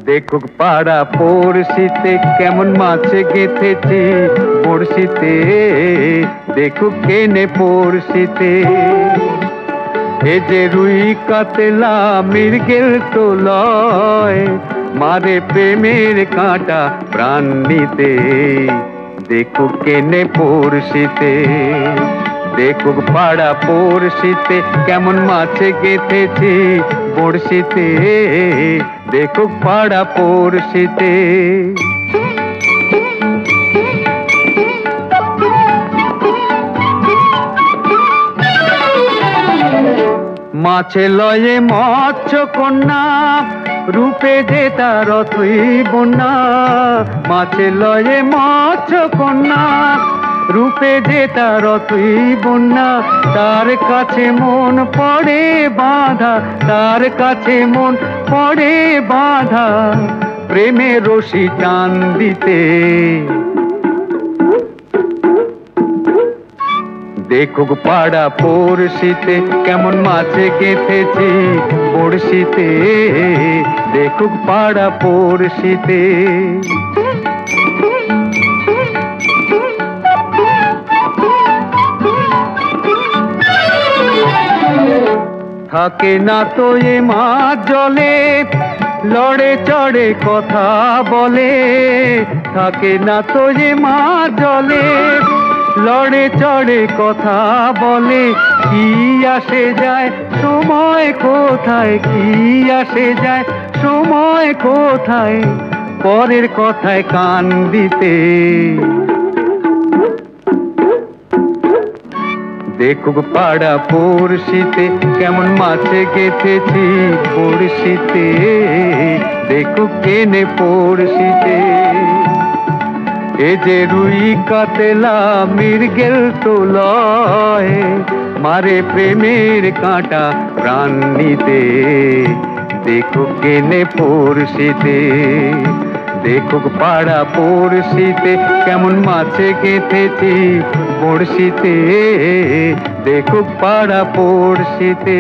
দেখুক পাড়া পড়শিতে কেমন মাছে গেঁথেছি পড়শিতে, দেখুক কেনে পড়শিতে। এ যে রুই কাতলা মৃগেল তো লয়, মারে প্রেমের কাঁটা প্রাণ নিতে, দেখুক কেনে পড়শিতে। দেখুক পাড়া পড়শিতে কেমন মাছে গেঁথেছি বড়শিতে, দেখুক পাড়া পড়শিতে। মাছে লয়ে মৎস্য কন্যা, রূপে যে তার অথই বন্যা। মাছে লয়ে মৎস্য কন্যা, রূপে যে তার অথই বন্যা। তার কাছে মন পড়ে বাঁধা, তার কাছে মন পড়ে বাঁধা, প্রেমে রশি টান দিতে। দেখুক পাড়া পড়শিতে কেমন মাছে গেঁথেছি বড়শিতে, দেখুক পাড়া পড়শিতে। থাকে না তো এ মাছ জলে, লড়ে চড়ে কথা বলে। থাকে না তো এ মাছ জলে, লড়ে চড়ে কথা বলে। কি আসে যায় সময় কোথায়, কি আসে যায় সময় কোথায়, পরের কথায় কান দিতে। দেখুক পাড়া পড়শিতে কেমন মাছে গেঁথেছি পড়শিতে, দেখুক কেনে পড়শিতে। এ যে রুই কাতলা মৃগেল তো লয়, মারে প্রেমের কাঁটা প্রাণ নিতে, দেখুক কেনে পড়শিতে। দেখুক পাড়া পড়শিতে কেমন মাছে গেঁথেছি বড়শিতে, দেখুক পাড়া পড়শিতে।